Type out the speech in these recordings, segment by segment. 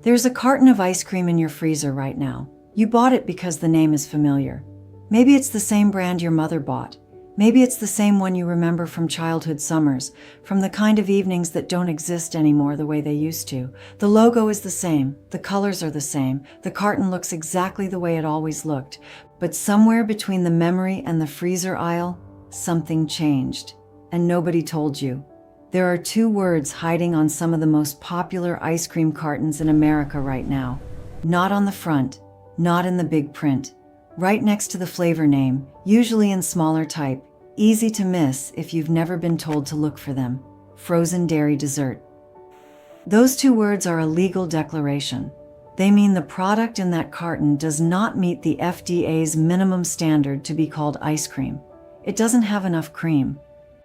There's a carton of ice cream in your freezer right now. You bought it because the name is familiar. Maybe it's the same brand your mother bought. Maybe it's the same one you remember from childhood summers, from the kind of evenings that don't exist anymore the way they used to. The logo is the same, the colors are the same, the carton looks exactly the way it always looked, but somewhere between the memory and the freezer aisle, something changed, and nobody told you. There are two words hiding on some of the most popular ice cream cartons in America right now. Not on the front, not in the big print. Right next to the flavor name, usually in smaller type, easy to miss if you've never been told to look for them. Frozen dairy dessert. Those two words are a legal declaration. They mean the product in that carton does not meet the FDA's minimum standard to be called ice cream. It doesn't have enough cream.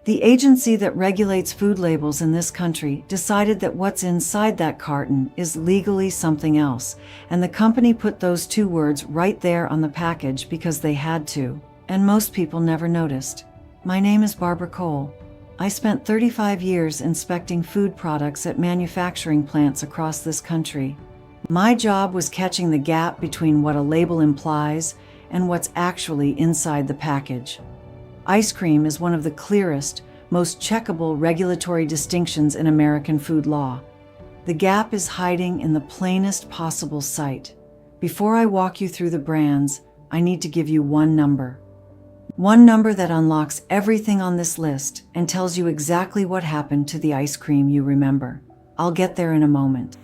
The agency that regulates food labels in this country decided that what's inside that carton is legally something else, and the company put those two words right there on the package because they had to, and most people never noticed. My name is Barbara Cole. I spent 35 years inspecting food products at manufacturing plants across this country. My job was catching the gap between what a label implies and what's actually inside the package. Ice cream is one of the clearest, most checkable regulatory distinctions in American food law. The gap is hiding in the plainest possible sight. Before I walk you through the brands, I need to give you one number. One number that unlocks everything on this list and tells you exactly what happened to the ice cream you remember. I'll get there in a moment.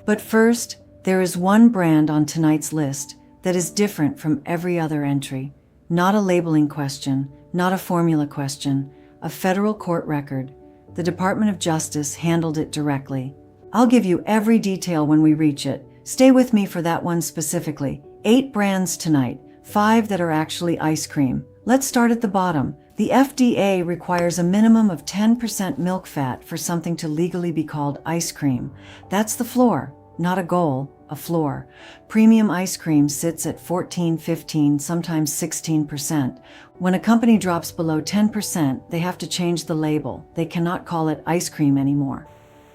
But first, there is one brand on tonight's list that is different from every other entry. Not a labeling question, not a formula question, a federal court record. The Department of Justice handled it directly. I'll give you every detail when we reach it. Stay with me for that one specifically. 8 brands tonight, 5 that are actually ice cream. Let's start at the bottom. The FDA requires a minimum of 10% milk fat for something to legally be called ice cream. That's the floor, not a goal, a floor. Premium ice cream sits at 14, 15, sometimes 16%. When a company drops below 10%, they have to change the label. They cannot call it ice cream anymore.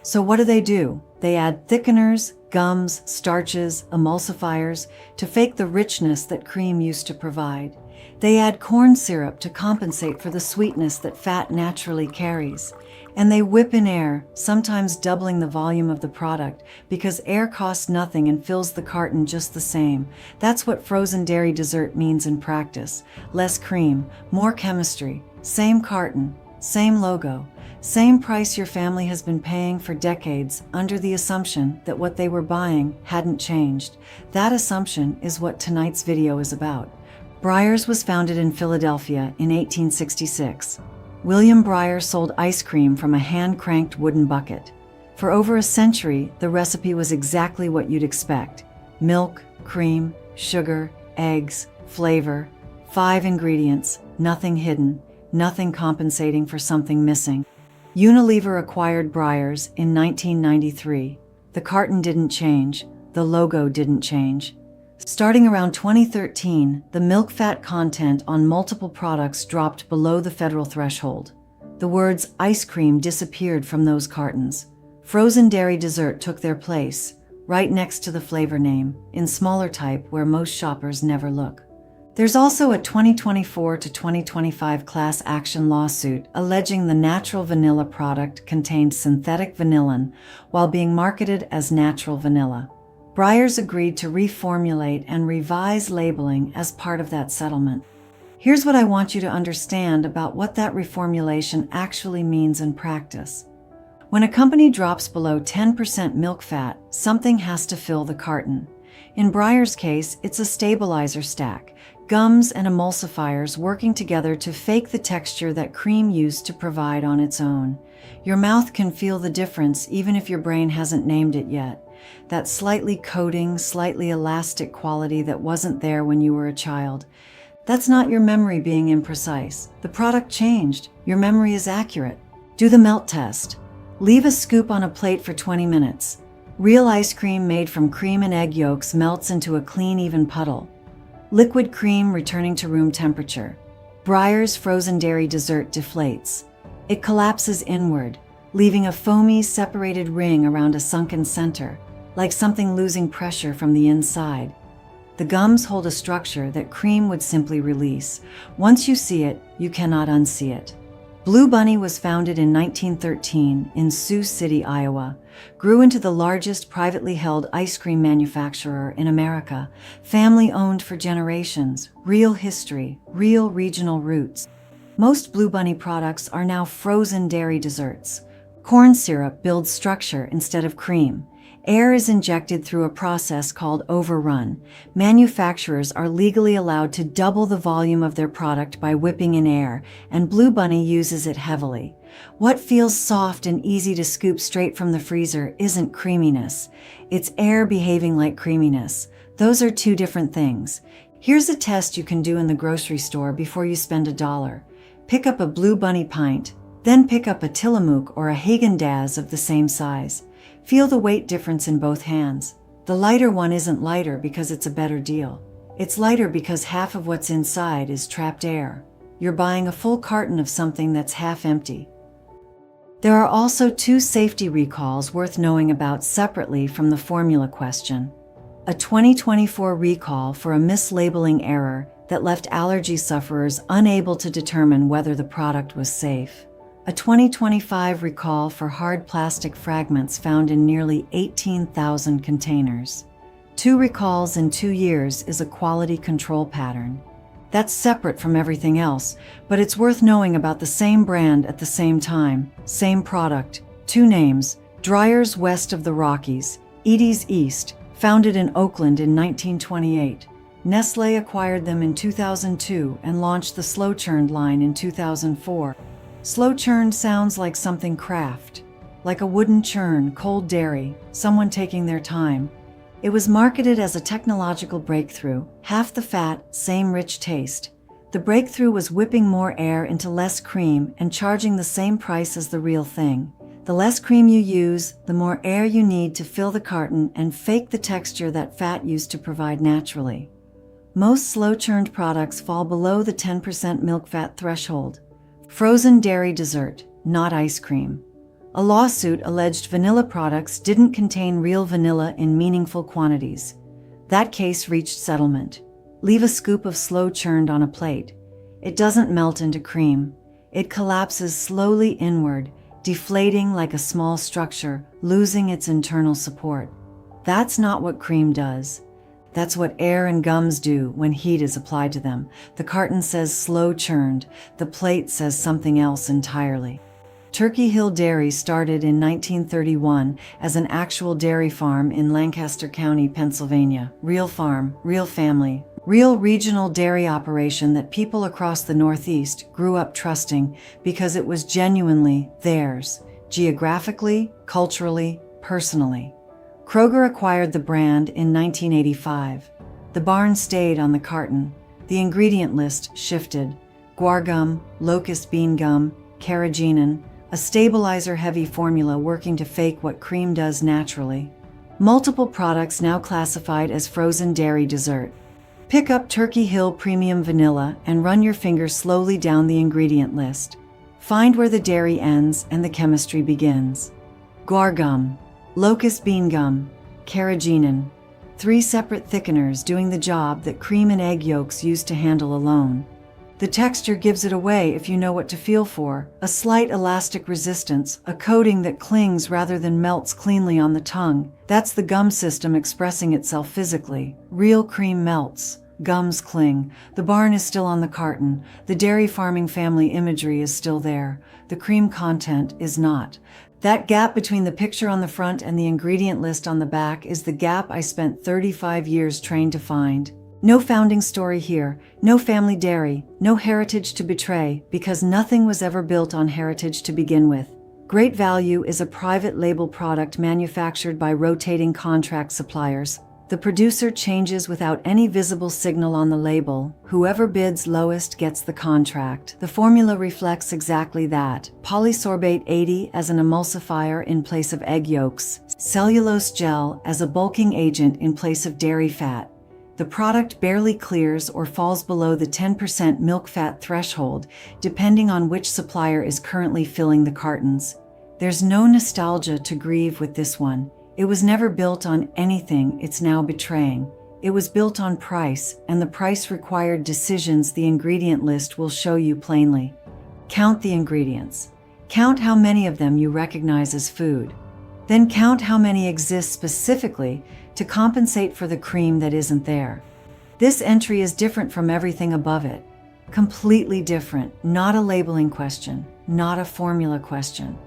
So what do? They add thickeners, gums, starches, emulsifiers to fake the richness that cream used to provide. They add corn syrup to compensate for the sweetness that fat naturally carries. And they whip in air, sometimes doubling the volume of the product, because air costs nothing and fills the carton just the same. That's what frozen dairy dessert means in practice. Less cream, more chemistry, same carton, same logo, same price your family has been paying for decades under the assumption that what they were buying hadn't changed. That assumption is what tonight's video is about. Breyers was founded in Philadelphia in 1866. William Breyer sold ice cream from a hand-cranked wooden bucket. For over a century, the recipe was exactly what you'd expect. Milk, cream, sugar, eggs, flavor. 5 ingredients, nothing hidden, nothing compensating for something missing. Unilever acquired Breyers in 1993. The carton didn't change, the logo didn't change. Starting around 2013, the milk fat content on multiple products dropped below the federal threshold. The words ice cream disappeared from those cartons. Frozen dairy dessert took their place, right next to the flavor name, in smaller type where most shoppers never look. There's also a 2024 to 2025 class action lawsuit alleging the natural vanilla product contained synthetic vanillin while being marketed as natural vanilla. Breyers agreed to reformulate and revise labeling as part of that settlement. Here's what I want you to understand about what that reformulation actually means in practice. When a company drops below 10% milk fat, something has to fill the carton. In Breyers' case, it's a stabilizer stack, gums and emulsifiers working together to fake the texture that cream used to provide on its own. Your mouth can feel the difference even if your brain hasn't named it yet. That slightly coating, slightly elastic quality that wasn't there when you were a child. That's not your memory being imprecise. The product changed. Your memory is accurate. Do the melt test. Leave a scoop on a plate for 20 minutes. Real ice cream made from cream and egg yolks melts into a clean, even puddle. Liquid cream returning to room temperature. Breyers frozen dairy dessert deflates. It collapses inward, leaving a foamy, separated ring around a sunken center. like something losing pressure from the inside. The gums hold a structure that cream would simply release. Once you see it, you cannot unsee it. Blue Bunny was founded in 1913 in Sioux City, Iowa, grew into the largest privately held ice cream manufacturer in America, family-owned for generations, real history, real regional roots. Most Blue Bunny products are now frozen dairy desserts. Corn syrup builds structure instead of cream. Air is injected through a process called overrun. Manufacturers are legally allowed to double the volume of their product by whipping in air, and Blue Bunny uses it heavily. What feels soft and easy to scoop straight from the freezer isn't creaminess. It's air behaving like creaminess. Those are two different things. Here's a test you can do in the grocery store before you spend $1. Pick up a Blue Bunny pint, then pick up a Tillamook or a Haagen-Dazs of the same size. Feel the weight difference in both hands. The lighter one isn't lighter because it's a better deal. It's lighter because half of what's inside is trapped air. You're buying a full carton of something that's half empty. There are also 2 safety recalls worth knowing about separately from the formula question. A 2024 recall for a mislabeling error that left allergy sufferers unable to determine whether the product was safe. A 2025 recall for hard plastic fragments found in nearly 18,000 containers. 2 recalls in 2 years is a quality control pattern. That's separate from everything else, but it's worth knowing about the same brand at the same time, same product, 2 names, Dreyer's west of the Rockies, Edy's east, founded in Oakland in 1928. Nestlé acquired them in 2002 and launched the slow-churned line in 2004. Slow-churned sounds like something craft, like a wooden churn, cold dairy, someone taking their time. It was marketed as a technological breakthrough, half the fat, same rich taste. The breakthrough was whipping more air into less cream and charging the same price as the real thing. The less cream you use, the more air you need to fill the carton and fake the texture that fat used to provide naturally. Most slow-churned products fall below the 10% milk fat threshold. Frozen dairy dessert, not ice cream. A lawsuit alleged vanilla products didn't contain real vanilla in meaningful quantities. That case reached settlement. Leave a scoop of slow-churned on a plate. It doesn't melt into cream. It collapses slowly inward, deflating like a small structure, losing its internal support. That's not what cream does. That's what air and gums do when heat is applied to them. The carton says slow-churned. The plate says something else entirely. Turkey Hill Dairy started in 1931 as an actual dairy farm in Lancaster County, Pennsylvania. Real farm, real family, real regional dairy operation that people across the Northeast grew up trusting because it was genuinely theirs, geographically, culturally, personally. Kroger acquired the brand in 1985. The barn stayed on the carton. The ingredient list shifted. Guar gum, locust bean gum, carrageenan, a stabilizer-heavy formula working to fake what cream does naturally. Multiple products now classified as frozen dairy dessert. Pick up Turkey Hill Premium Vanilla and run your finger slowly down the ingredient list. Find where the dairy ends and the chemistry begins. Guar gum, locust bean gum, carrageenan, 3 separate thickeners doing the job that cream and egg yolks used to handle alone. The texture gives it away if you know what to feel for, a slight elastic resistance, a coating that clings rather than melts cleanly on the tongue. That's the gum system expressing itself physically. Real cream melts. Gums cling. The barn is still on the carton. The dairy farming family imagery is still there. The cream content is not. That gap between the picture on the front and the ingredient list on the back is the gap I spent 35 years trained to find. No founding story here, no family dairy, no heritage to betray, because nothing was ever built on heritage to begin with. Great Value is a private label product manufactured by rotating contract suppliers. The producer changes without any visible signal on the label. Whoever bids lowest gets the contract. The formula reflects exactly that. Polysorbate 80 as an emulsifier in place of egg yolks. Cellulose gel as a bulking agent in place of dairy fat. The product barely clears or falls below the 10% milk fat threshold, depending on which supplier is currently filling the cartons. There's no nostalgia to grieve with this one. It was never built on anything it's now betraying. It was built on price, and the price required decisions the ingredient list will show you plainly. Count the ingredients. Count how many of them you recognize as food. Then count how many exist specifically to compensate for the cream that isn't there. This entry is different from everything above it. Completely different, not a labeling question, not a formula question.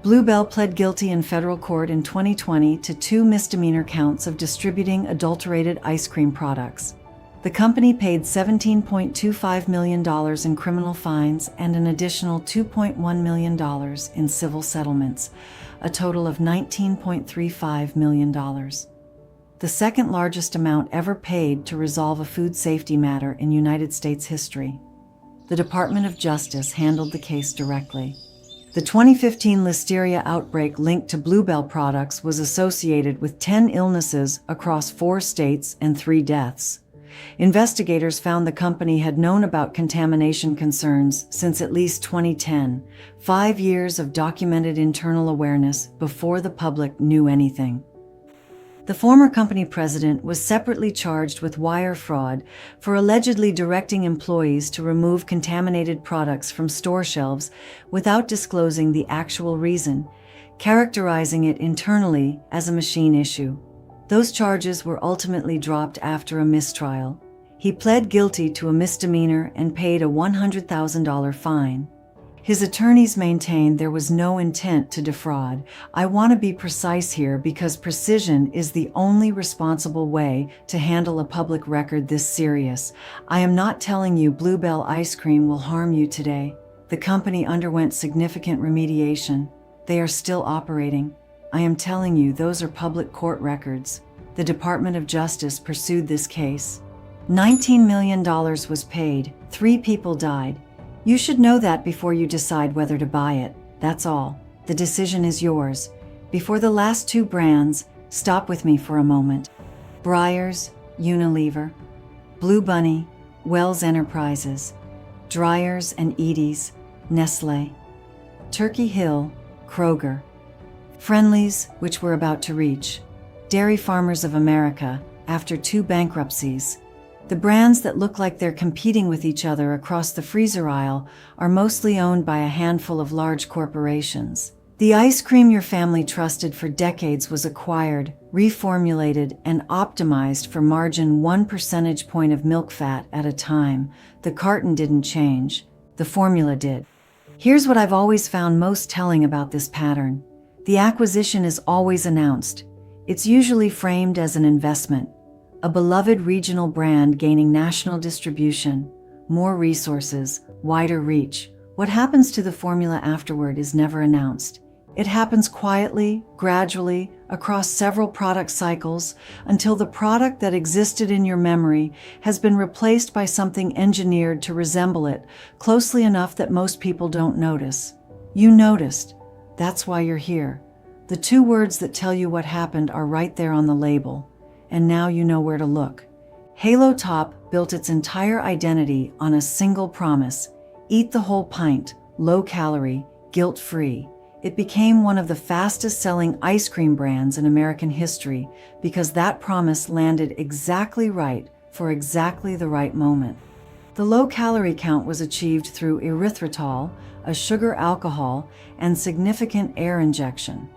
Bluebell pled guilty in federal court in 2020 to 2 misdemeanor counts of distributing adulterated ice cream products. The company paid $17.25 million in criminal fines and an additional $2.1 million in civil settlements, a total of $19.35 million. The second largest amount ever paid to resolve a food safety matter in United States history. The Department of Justice handled the case directly. The 2015 listeria outbreak linked to Bluebell products was associated with 10 illnesses across 4 states and 3 deaths. Investigators found the company had known about contamination concerns since at least 2010, 5 years of documented internal awareness before the public knew anything. The former company president was separately charged with wire fraud for allegedly directing employees to remove contaminated products from store shelves without disclosing the actual reason, characterizing it internally as a machine issue. Those charges were ultimately dropped after a mistrial. He pled guilty to a misdemeanor and paid a $100,000 fine. His attorneys maintained there was no intent to defraud. I want to be precise here because precision is the only responsible way to handle a public record this serious. I am not telling you Bluebell ice cream will harm you today. The company underwent significant remediation. They are still operating. I am telling you those are public court records. The Department of Justice pursued this case. $19 million was paid. 3 people died. You should know that before you decide whether to buy it. That's all. The decision is yours. Before the last 2 brands, stop with me for a moment. Breyers, Unilever, Blue Bunny, Wells Enterprises, Dreyer's and Edy's, Nestle, Turkey Hill, Kroger, Friendly's, which we're about to reach, Dairy Farmers of America, after 2 bankruptcies. The brands that look like they're competing with each other across the freezer aisle are mostly owned by a handful of large corporations. The ice cream your family trusted for decades was acquired, reformulated, and optimized for margin 1 percentage point of milk fat at a time. The carton didn't change. The formula did. Here's what I've always found most telling about this pattern. The acquisition is always announced. It's usually framed as an investment. A beloved regional brand gaining national distribution, more resources, wider reach. What happens to the formula afterward is never announced. It happens quietly, gradually, across several product cycles, until the product that existed in your memory has been replaced by something engineered to resemble it, closely enough that most people don't notice. You noticed. That's why you're here. The 2 words that tell you what happened are right there on the label. And now you know where to look. Halo Top built its entire identity on a single promise: eat the whole pint, low-calorie, guilt-free. It became one of the fastest-selling ice cream brands in American history because that promise landed exactly right for exactly the right moment. The low-calorie count was achieved through erythritol, a sugar alcohol, and significant air injection.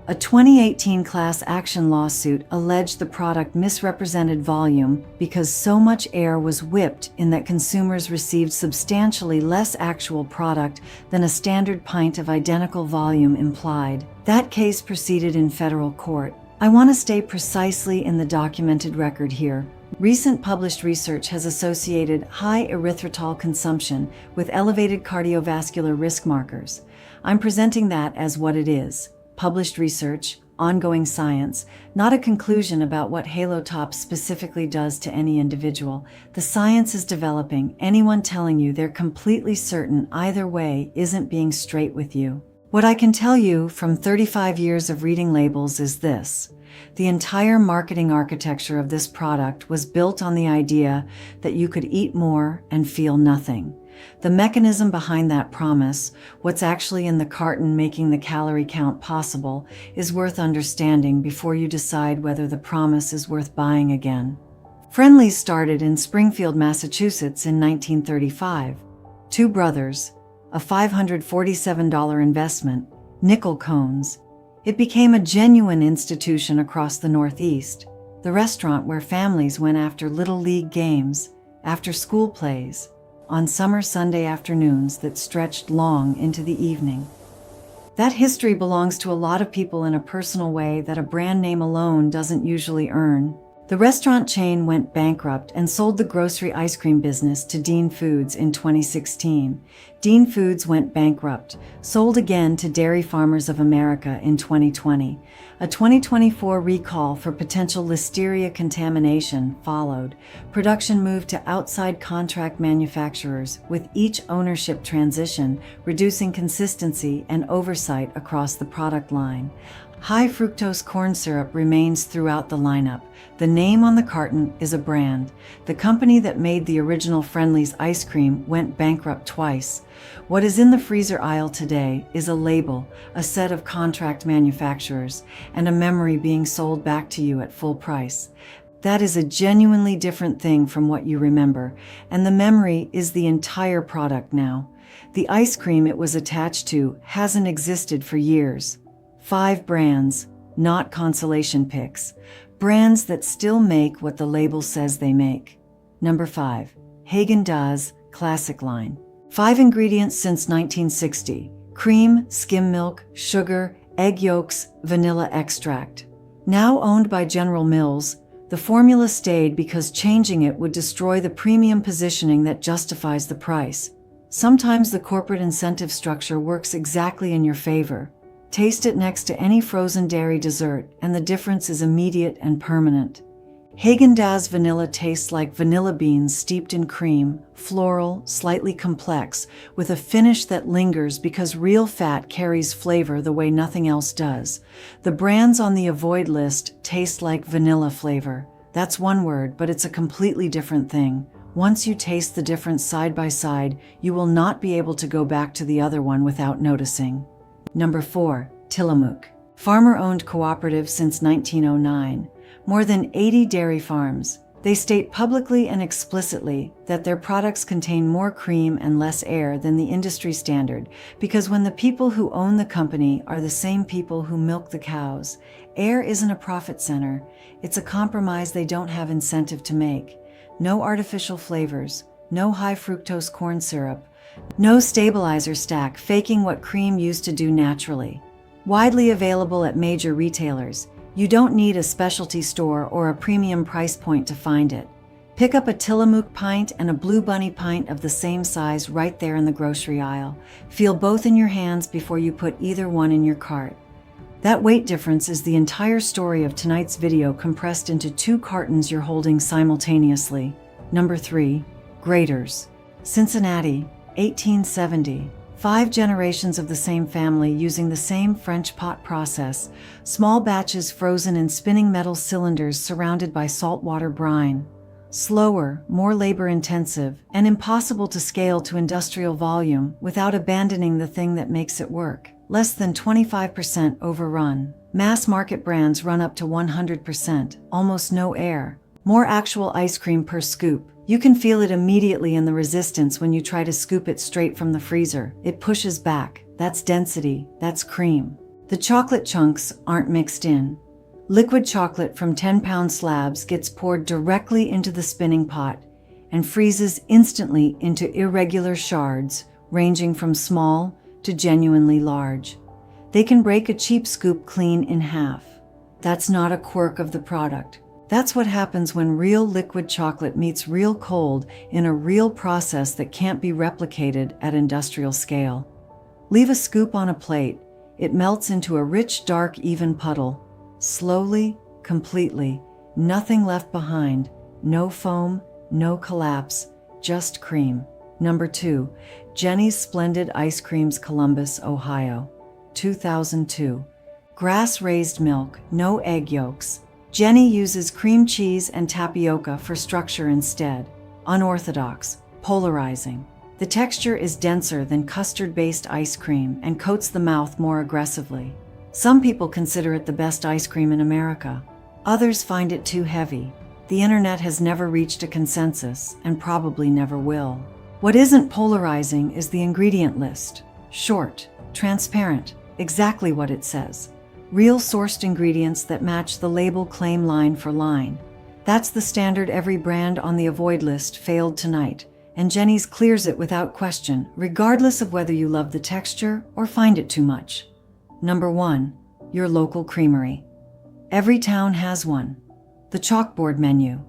A 2018 class action lawsuit alleged the product misrepresented volume because so much air was whipped in that consumers received substantially less actual product than a standard pint of identical volume implied. That case proceeded in federal court. I want to stay precisely in the documented record here. Recent published research has associated high erythritol consumption with elevated cardiovascular risk markers. I'm presenting that as what it is. Published research, ongoing science, not a conclusion about what Halo Top specifically does to any individual. The science is developing. Anyone telling you they're completely certain either way isn't being straight with you. What I can tell you from 35 years of reading labels is this. The entire marketing architecture of this product was built on the idea that you could eat more and feel nothing. The mechanism behind that promise, what's actually in the carton making the calorie count possible, is worth understanding before you decide whether the promise is worth buying again. Friendly's started in Springfield, Massachusetts in 1935. Two brothers, a $547 investment, nickel cones. It became a genuine institution across the Northeast, the restaurant where families went after Little League games, after school plays, on summer Sunday afternoons that stretched long into the evening. That history belongs to a lot of people in a personal way that a brand name alone doesn't usually earn. The restaurant chain went bankrupt and sold the grocery ice cream business to Dean Foods in 2016. Dean Foods went bankrupt, sold again to Dairy Farmers of America in 2020. A 2024 recall for potential listeria contamination followed. Production moved to outside contract manufacturers, with each ownership transition reducing consistency and oversight across the product line. High fructose corn syrup remains throughout the lineup. The name on the carton is a brand. The company that made the original Friendly's ice cream went bankrupt twice. What is in the freezer aisle today is a label, a set of contract manufacturers, and a memory being sold back to you at full price. That is a genuinely different thing from what you remember, and the memory is the entire product now. The ice cream it was attached to hasn't existed for years. 5 brands, not consolation picks. Brands that still make what the label says they make. Number 5. Häagen-Dazs Classic Line. 5 ingredients since 1960. Cream, skim milk, sugar, egg yolks, vanilla extract. Now owned by General Mills, the formula stayed because changing it would destroy the premium positioning that justifies the price. Sometimes the corporate incentive structure works exactly in your favor. Taste it next to any frozen dairy dessert, and the difference is immediate and permanent. Häagen-Dazs vanilla tastes like vanilla beans steeped in cream, floral, slightly complex, with a finish that lingers because real fat carries flavor the way nothing else does. The brands on the avoid list taste like vanilla flavor. That's one word, but it's a completely different thing. Once you taste the difference side by side, you will not be able to go back to the other one without noticing. Number 4. Tillamook. Farmer-owned cooperative since 1909. More than 80 dairy farms. They state publicly and explicitly that their products contain more cream and less air than the industry standard, because when the people who own the company are the same people who milk the cows, air isn't a profit center. It's a compromise they don't have incentive to make. No artificial flavors, no high fructose corn syrup, no stabilizer stack faking what cream used to do naturally. Widely available at major retailers. You don't need a specialty store or a premium price point to find it. Pick up a Tillamook pint and a Blue Bunny pint of the same size right there in the grocery aisle. Feel both in your hands before you put either one in your cart. That weight difference is the entire story of tonight's video compressed into 2 cartons you're holding simultaneously. Number 3. Graters. Cincinnati, 1870. 5 generations of the same family using the same French pot process, small batches frozen in spinning metal cylinders surrounded by saltwater brine. Slower, more labor-intensive, and impossible to scale to industrial volume without abandoning the thing that makes it work. Less than 25% overrun. Mass market brands run up to 100%, almost no air. More actual ice cream per scoop. You can feel it immediately in the resistance when you try to scoop it straight from the freezer. It pushes back. That's density. That's cream. The chocolate chunks aren't mixed in. Liquid chocolate from 10-pound slabs gets poured directly into the spinning pot and freezes instantly into irregular shards, ranging from small to genuinely large. They can break a cheap scoop clean in half. That's not a quirk of the product. That's what happens when real liquid chocolate meets real cold in a real process that can't be replicated at industrial scale. Leave a scoop on a plate. It melts into a rich, dark, even puddle. Slowly, completely, nothing left behind. No foam, no collapse, just cream. Number 2. Jenny's Splendid Ice Creams, Columbus, Ohio. 2002. Grass-raised milk, no egg yolks. Jenny uses cream cheese and tapioca for structure instead. Unorthodox, polarizing. The texture is denser than custard-based ice cream and coats the mouth more aggressively. Some people consider it the best ice cream in America. Others find it too heavy. The internet has never reached a consensus and probably never will. What isn't polarizing is the ingredient list. Short, transparent, exactly what it says. Real sourced ingredients that match the label claim line for line. That's the standard every brand on the avoid list failed tonight, and Jenny's clears it without question, regardless of whether you love the texture or find it too much. Number 1. Your local creamery. Every town has one. The chalkboard menu.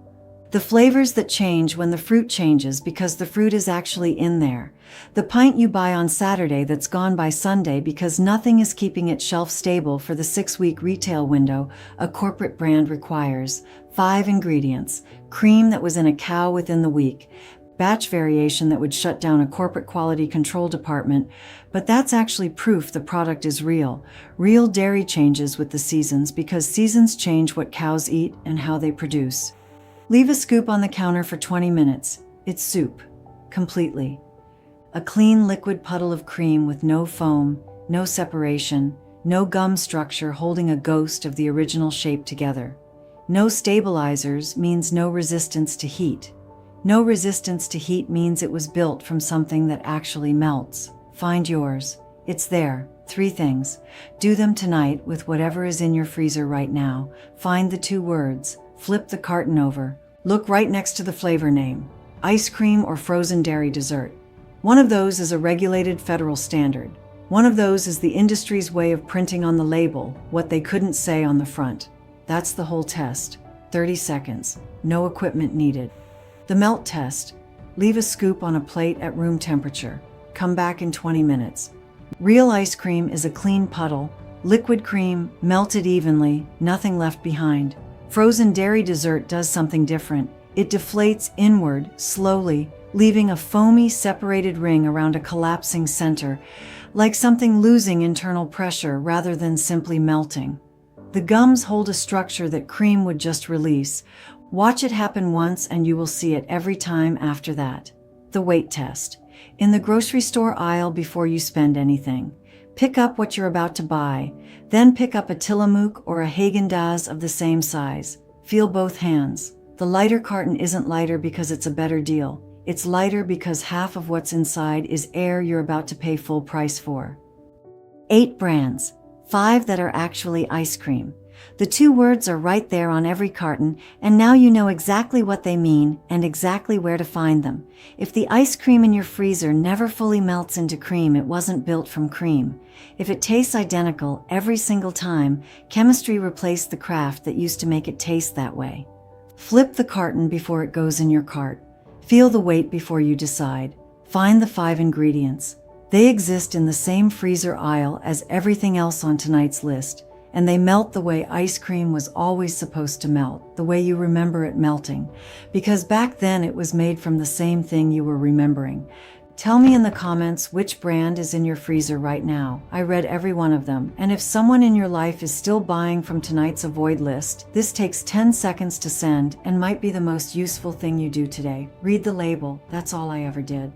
The flavors that change when the fruit changes because the fruit is actually in there. The pint you buy on Saturday that's gone by Sunday because nothing is keeping it shelf stable for the 6-week retail window a corporate brand requires. 5 ingredients. Cream that was in a cow within the week. Batch variation that would shut down a corporate quality control department, but that's actually proof the product is real. Real dairy changes with the seasons because seasons change what cows eat and how they produce. Leave a scoop on the counter for 20 minutes. It's soup. Completely. A clean liquid puddle of cream with no foam, no separation, no gum structure holding a ghost of the original shape together. No stabilizers means no resistance to heat. No resistance to heat means it was built from something that actually melts. Find yours. It's there. 3 things. Do them tonight with whatever is in your freezer right now. Find the 2 words. Flip the carton over. Look right next to the flavor name. Ice cream or frozen dairy dessert. One of those is a regulated federal standard. One of those is the industry's way of printing on the label what they couldn't say on the front. That's the whole test. 30 seconds. No equipment needed. The melt test. Leave a scoop on a plate at room temperature. Come back in 20 minutes. Real ice cream is a clean puddle, liquid cream, melted evenly, nothing left behind. Frozen dairy dessert does something different. It deflates inward, slowly, leaving a foamy, separated ring around a collapsing center, like something losing internal pressure rather than simply melting. The gums hold a structure that cream would just release. Watch it happen once and you will see it every time after that. The weight test. In the grocery store aisle before you spend anything. Pick up what you're about to buy, then pick up a Tillamook or a Haagen-Dazs of the same size. Feel both hands. The lighter carton isn't lighter because it's a better deal. It's lighter because half of what's inside is air you're about to pay full price for. 8 brands, 5 that are actually ice cream. The 2 words are right there on every carton, and now you know exactly what they mean and exactly where to find them. If the ice cream in your freezer never fully melts into cream, it wasn't built from cream. If it tastes identical every single time, chemistry replaced the craft that used to make it taste that way. Flip the carton before it goes in your cart. Feel the weight before you decide. Find the 5 ingredients. They exist in the same freezer aisle as everything else on tonight's list. And they melt the way ice cream was always supposed to melt, the way you remember it melting. Because back then it was made from the same thing you were remembering. Tell me in the comments which brand is in your freezer right now. I read every one of them. And if someone in your life is still buying from tonight's avoid list, this takes 10 seconds to send and might be the most useful thing you do today. Read the label. That's all I ever did.